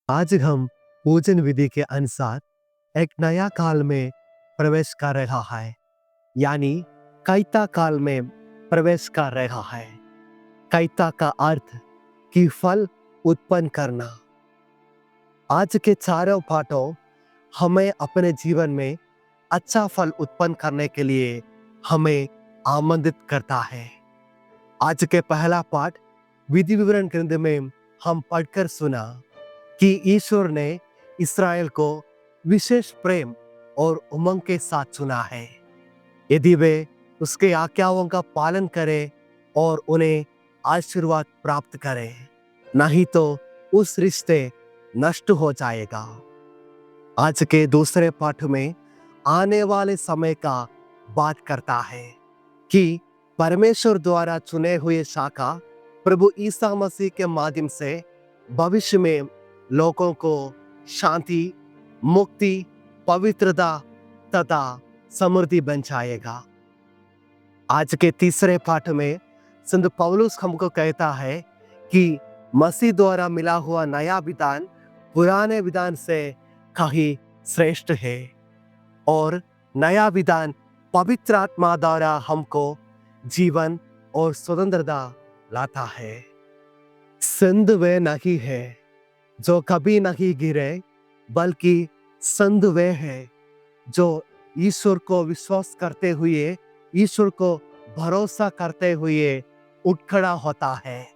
आज हम पूजन विधि के अनुसार एक नया काल में प्रवेश कर रहा है, यानी कैता काल में प्रवेश कर रहा है। कैता का अर्थ कि फल उत्पन्न करना। आज के चारों पाठों हमें अपने जीवन में अच्छा फल उत्पन्न करने के लिए हमें आमंत्रित करता है। आज के पहला पाठ विधि विवरण ग्रंथ में हम पढ़कर सुना कि ईश्वर ने इस्राएल को विशेष प्रेम और उमंग के साथ चुना है। यदि वे उसके आज्ञाओं का पालन करें और उन्हें आशीर्वाद प्राप्त करें, नहीं तो उस रिश्ते नष्ट हो जाएगा। आज के दूसरे पाठ में आने वाले समय का बात करता है कि परमेश्वर द्वारा चुने हुए शाखा प्रभु ईसा मसीह के माध्यम से भविष्य में लोगों को शांति, मुक्ति, पवित्रता तथा समृद्धि बन जाएगा। आज के तीसरे पाठ में संत पौलुस हमको कहता है कि मसीह द्वारा मिला हुआ नया विधान पुराने विधान से कहीं श्रेष्ठ है और नया विधान पवित्र आत्मा द्वारा हमको जीवन और स्वतंत्रता लाता है। संत वे नहीं है जो कभी नहीं गिरे, बल्कि संत वे है जो ईश्वर को विश्वास करते हुए, ईश्वर को भरोसा करते हुए उठ खड़ा होता है।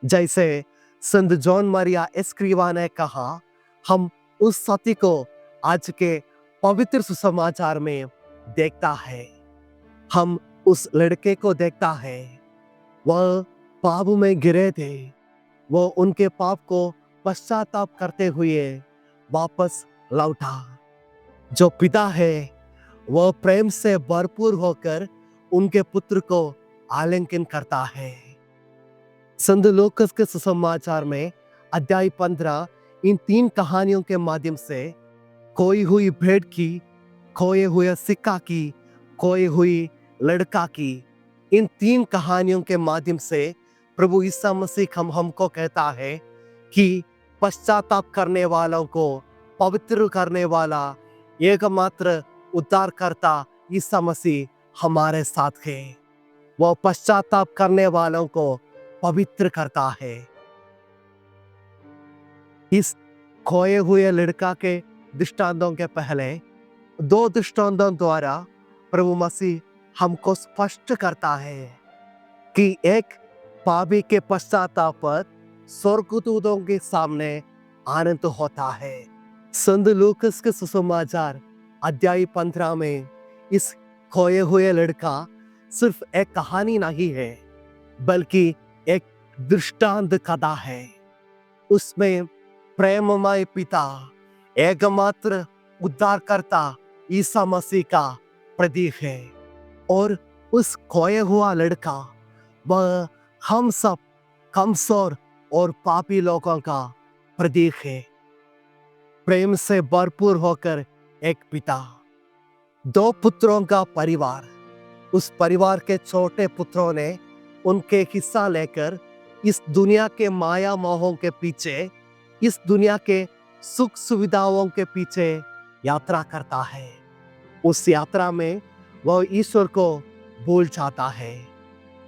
जैसे संत जॉन मरिया एस्क्रिवा ने कहा, हम उस सत्य को आज के पवित्र सुसमाचार में देखता है। हम उस लड़के को देखता है, वह पाप में गिरे थे, वो उनके पाप को पश्चाताप करते हुए वापस लौटा। जो पिता है वह प्रेम से भरपूर होकर उनके पुत्र को आलिंगन करता है। संत लूकास के सुसमाचार में अध्याय 15 इन 3 कहानियों के माध्यम से खोई हुई भेंट की, खोए हुए सिक्का की, खोई हुई लड़का की, इन 3 कहानियों के माध्यम से प्रभु ईसा मसीह हमको कहता है कि पश्चाताप करने वालों को पवित्र करने वाला एकमात्र उद्धारकर्ता ईसा मसीह हमारे साथ है। वह पश्चाताप करने वालों को पवित्र करता है। इस खोए हुए लड़का के दृष्टांतों के पहले 2 दृष्टांतों द्वारा प्रभु मसीह हमको स्पष्ट करता है कि एक पापी के पश्चाताप पर स्वर्गदूतों के सामने आनंद होता है। संत लूकास के सुसमाचार अध्याय 15 में इस खोए हुए लड़का सिर्फ एक कहानी नहीं है, बल्कि एक दृष्टांत कथा है। उसमें प्रेममय पिता, एकमात्र उद्धारकर्ता ईसा मसीह का प्रतीक है और उस खोए हुआ लड़का वह हम सब कमजोर और पापी लोगों का प्रतीक है। प्रेम से भरपूर होकर एक पिता, 2 पुत्रों का परिवार, उस परिवार के छोटे पुत्रों ने उनके हिस्सा लेकर इस दुनिया के माया मोहों के पीछे, इस दुनिया के सुख सुविधाओं के पीछे यात्रा करता है। उस यात्रा में वह ईश्वर को भूल जाता है,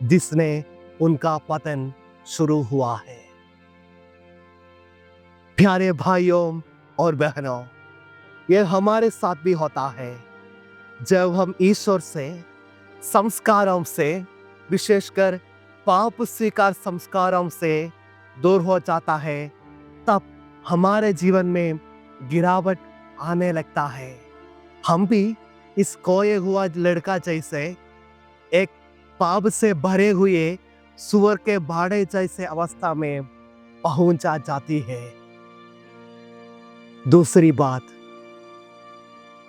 जिसने उनका पतन शुरू हुआ है। प्यारे भाइयों और बहनों, यह हमारे साथ भी होता है। जब हम ईश्वर से, संस्कारों से, विशेषकर पाप स्वीकार संस्कारों से दूर हो जाता है, तब हमारे जीवन में गिरावट आने लगता है। हम भी इस खोए हुआ लड़का जैसे एक पाप से भरे हुए सुअर के बाड़े जैसे अवस्था में पहुंच जाती है। दूसरी बात,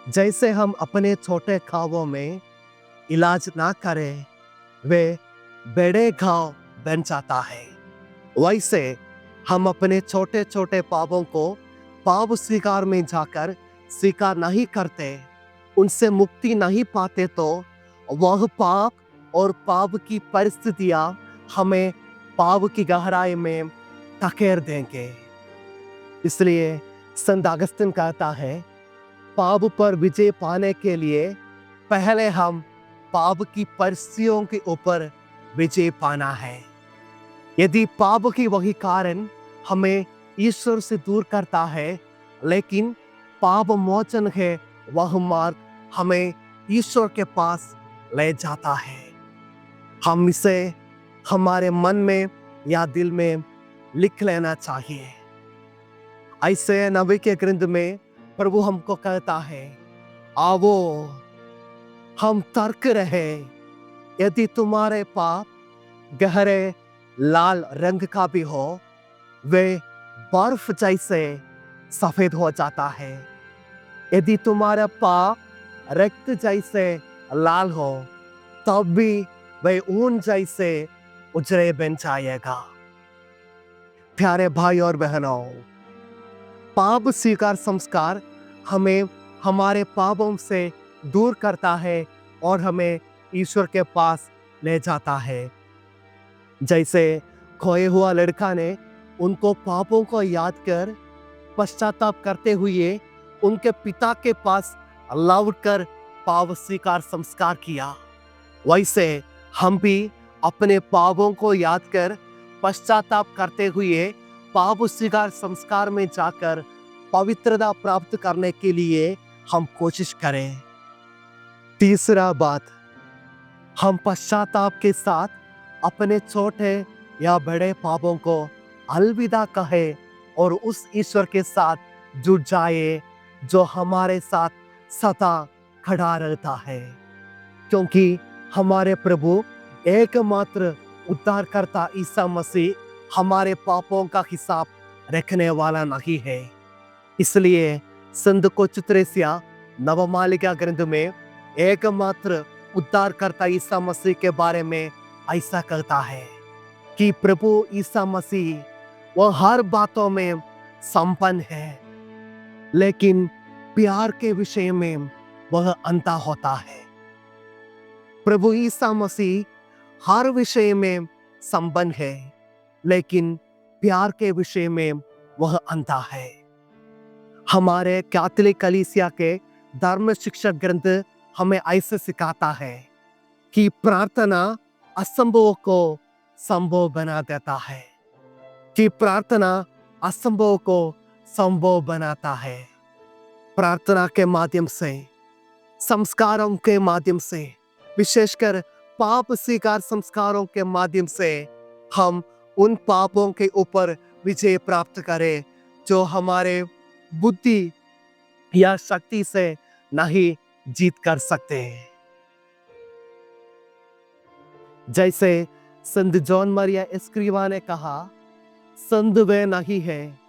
जैसे हम अपने छोटे घावों में इलाज ना करें, वे बड़े घाव बन जाता है, वैसे हम अपने छोटे छोटे पापों को पाप स्वीकार में जाकर स्वीकार नहीं करते, उनसे मुक्ति नहीं पाते, तो वह पाप और पाप की परिस्थितियां हमें पाप की गहराई में धकेल देंगे। इसलिए संत अगस्तिन कहता है, पाप पर विजय पाने के लिए पहले हम पाप की परिस्थितियों के ऊपर विजय पाना है। यदि पाप की वही कारण हमें ईश्वर से दूर करता है, लेकिन पाप मोचन है वह मार्ग हमें ईश्वर के पास ले जाता है। हम इसे हमारे मन में या दिल में लिख लेना चाहिए। ऐसे नबी के ग्रंथ में प्रभु हमको कहता है, आवो हम तर्क रहे, यदि तुम्हारे पाप गहरे लाल रंग का भी हो, वे बर्फ जैसे सफेद हो जाता है। यदि तुम्हारा पाप रक्त जैसे लाल हो, तब भी वे ऊन जैसे उजले बन जाएगा। प्यारे भाई और बहनों, पाप स्वीकार संस्कार हमें हमारे पापों से दूर करता है और हमें ईश्वर के पास ले जाता है। जैसे खोए हुआ लड़का ने उनको पापों को याद कर पश्चाताप करते हुए उनके पिता के पास लौटकर पाप स्वीकार संस्कार किया, वैसे हम भी अपने पापों को याद कर पश्चाताप करते हुए पाप स्वीकार संस्कार में जाकर पवित्रता प्राप्त करने के लिए हम कोशिश करें। तीसरा बात, हम पश्चाताप के साथ अपने छोटे या बड़े पापों को अलविदा कहे और उस ईश्वर के साथ जुड़ जाए जो हमारे साथ सदा खड़ा रहता है, क्योंकि हमारे प्रभु एकमात्र उद्धारकर्ता ईसा मसीह हमारे पापों का हिसाब रखने वाला नहीं है। इसलिए संत कोचित्रेसिया नवमालिका ग्रंथ में एकमात्र उद्धारकर्ता ईसा मसीह के बारे में ऐसा कहता है कि प्रभु ईसा मसीह वह हर बातों में संपन्न है, लेकिन प्यार के विषय में वह अंधा होता है। प्रभु ईसा मसीह हर विषय में संपन्न है, लेकिन प्यार के विषय में वह अंधा है। हमारे कैथोलिक कलीसिया के धर्म शिक्षक ग्रंथ हमें ऐसे सिखाता है कि प्रार्थना असंभव को संभव बना देता है, कि प्रार्थना असंभव को संभव बनाता है। प्रार्थना के माध्यम से, संस्कारों के माध्यम से, विशेषकर पाप स्वीकार संस्कारों के माध्यम से हम उन पापों के ऊपर विजय प्राप्त करें जो हमारे बुद्धि या शक्ति से नहीं जीत कर सकते। जैसे संत जॉन मरिया एस्क्रिवा ने कहा, संत वे नहीं है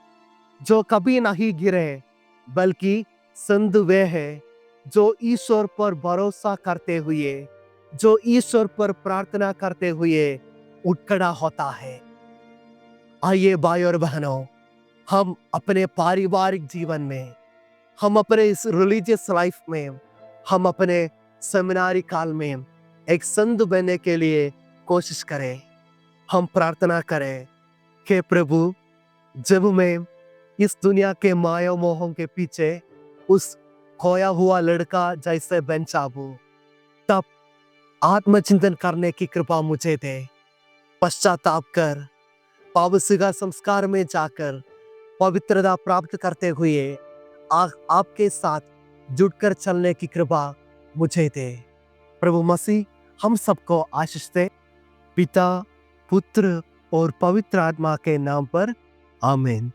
जो कभी नहीं गिरे, बल्कि संत वे है जो ईश्वर पर भरोसा करते हुए, जो ईश्वर पर प्रार्थना करते हुए उठ खड़ा होता है। आइए भाई और बहनों, हम अपने पारिवारिक जीवन में, हम अपने इस रिलीजियस लाइफ में, हम अपने सेमिनारी काल में एक संत बनने के लिए कोशिश करें। हम प्रार्थना करें कि प्रभु, जब मैं इस दुनिया के माया मोहों के पीछे उस खोया हुआ लड़का जैसे बन जाऊं, तब आत्मचिंतन करने की कृपा मुझे दे। पश्चाताप कर पाप स्वीकार संस्कार में जाकर पवित्रता प्राप्त करते हुए आपके साथ जुड़कर चलने की कृपा मुझे दे। प्रभु मसीह हम सबको आशीष दे। पिता, पुत्र और पवित्र आत्मा के नाम पर आमीन।